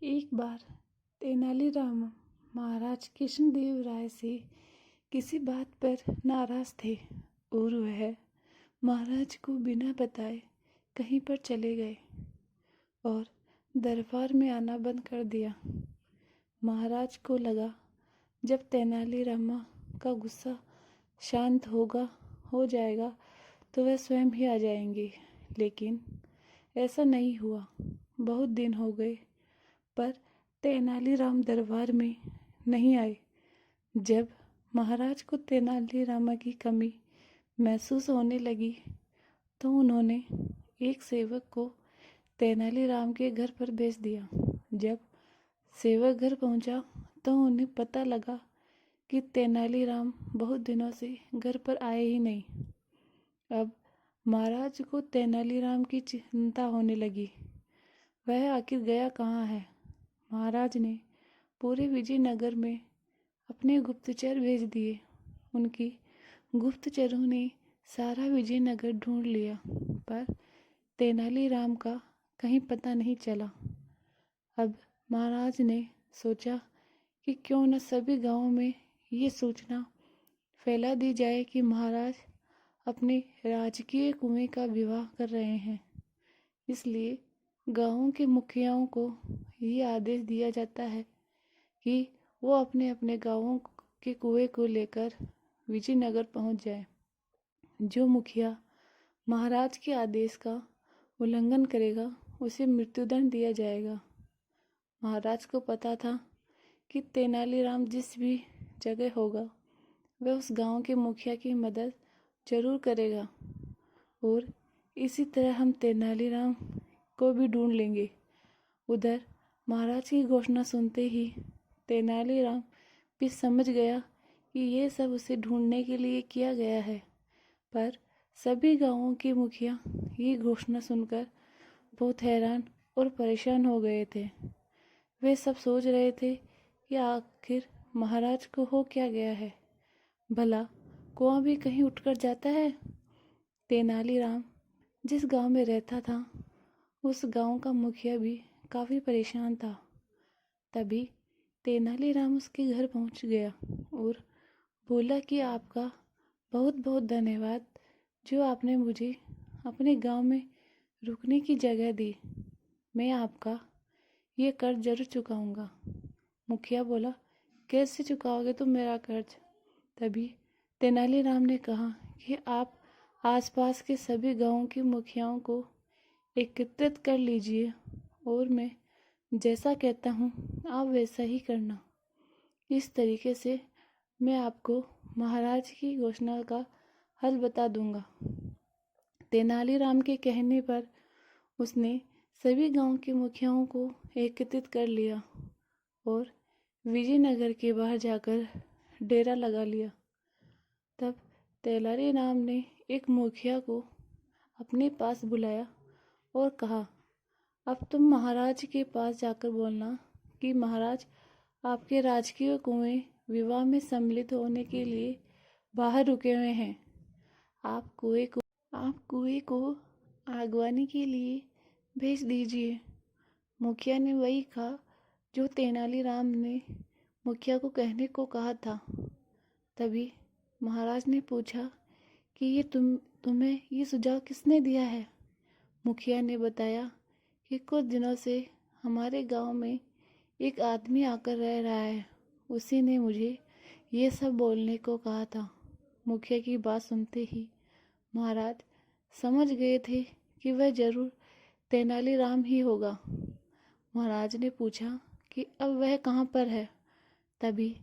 एक बार तेनालीराम महाराज कृष्णदेव राय से किसी बात पर नाराज थे और वह महाराज को बिना बताए कहीं पर चले गए और दरबार में आना बंद कर दिया। महाराज को लगा जब तेनालीरामा का गुस्सा शांत हो जाएगा तो वह स्वयं ही आ जाएंगे, लेकिन ऐसा नहीं हुआ। बहुत दिन हो गए पर तेनालीराम दरबार में नहीं आए। जब महाराज को तेनालीरामा की कमी महसूस होने लगी तो उन्होंने एक सेवक को तेनालीराम के घर पर भेज दिया। जब सेवक घर पहुंचा तो उन्हें पता लगा कि तेनालीराम बहुत दिनों से घर पर आए ही नहीं। अब महाराज को तेनालीराम की चिंता होने लगी। वह आखिर गया कहाँ है? महाराज ने पूरे विजयनगर में अपने गुप्तचर भेज दिए। उनकी गुप्तचरों ने सारा विजयनगर ढूंढ लिया पर तेनालीराम का कहीं पता नहीं चला। अब महाराज ने सोचा कि क्यों न सभी गांवों में ये सूचना फैला दी जाए कि महाराज अपने राजकीय कुएं का विवाह कर रहे हैं। इसलिए गांवों के मुखियाओं को ये आदेश दिया जाता है कि वो अपने अपने गांवों के कुएं को लेकर विजयनगर पहुंच जाए। जो मुखिया महाराज के आदेश का उल्लंघन करेगा उसे मृत्युदंड दिया जाएगा। महाराज को पता था कि तेनालीराम जिस भी जगह होगा वह उस गांव के मुखिया की मदद जरूर करेगा और इसी तरह हम तेनालीराम को भी ढूंढ लेंगे। उधर महाराज की घोषणा सुनते ही तेनालीराम भी समझ गया कि ये सब उसे ढूंढने के लिए किया गया है। पर सभी गांवों के मुखिया ये घोषणा सुनकर बहुत हैरान और परेशान हो गए थे। वे सब सोच रहे थे कि आखिर महाराज को हो क्या गया है, भला कुआं भी कहीं उठकर जाता है। तेनालीराम जिस गांव में रहता था उस गांव का मुखिया भी काफ़ी परेशान था। तभी तेनालीराम उसके घर पहुंच गया और बोला कि आपका बहुत बहुत धन्यवाद जो आपने मुझे अपने गांव में रुकने की जगह दी। मैं आपका ये कर्ज जरूर चुकाऊंगा। मुखिया बोला, कैसे चुकाओगे तुम मेरा कर्ज? तभी तेनालीराम ने कहा कि आप आसपास के सभी गांवों के मुखियाओं को एकत्रित कर लीजिए और मैं जैसा कहता हूँ आप वैसा ही करना। इस तरीके से मैं आपको महाराज की घोषणा का हल बता दूंगा। तेनालीराम के कहने पर उसने सभी गांव के मुखियाओं को एकत्रित कर लिया और विजयनगर के बाहर जाकर डेरा लगा लिया। तब तेनालीराम ने एक मुखिया को अपने पास बुलाया और कहा, अब तुम महाराज के पास जाकर बोलना कि महाराज आपके राजकीय कुएं विवाह में सम्मिलित होने के लिए बाहर रुके हुए हैं। आप कुएं को आगवानी के लिए भेज दीजिए। मुखिया ने वही कहा जो तेनालीराम ने मुखिया को कहने को कहा था। तभी महाराज ने पूछा कि ये तुम्हें ये सुझाव किसने दिया है? मुखिया ने बताया कि कुछ दिनों से हमारे गांव में एक आदमी आकर रह रहा है, उसी ने मुझे ये सब बोलने को कहा था। मुखिया की बात सुनते ही महाराज समझ गए थे कि वह जरूर तेनालीराम ही होगा। महाराज ने पूछा कि अब वह कहाँ पर है? तभी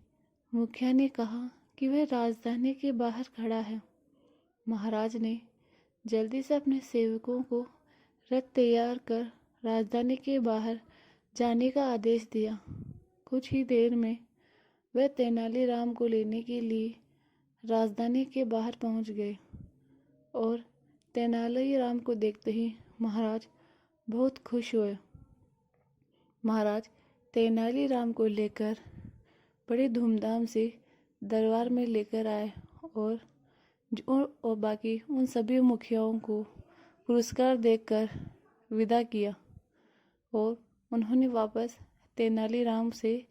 मुखिया ने कहा कि वह राजधानी के बाहर खड़ा है। महाराज ने जल्दी से अपने सेवकों को रथ तैयार कर राजधानी के बाहर जाने का आदेश दिया। कुछ ही देर में वह तेनालीराम को लेने के लिए राजधानी के बाहर पहुंच गए और तेनालीराम को देखते ही महाराज बहुत खुश हुए। महाराज तेनालीराम को लेकर बड़े धूमधाम से दरबार में लेकर आए और बाकी उन सभी मुखियाओं को पुरस्कार देकर विदा किया और उन्होंने वापस तेनालीराम से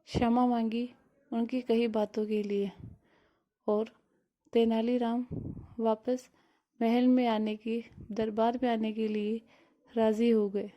क्षमा मांगी उनकी कही बातों के लिए, और तेनालीराम वापस महल में आने की, दरबार में आने के लिए राज़ी हो गए।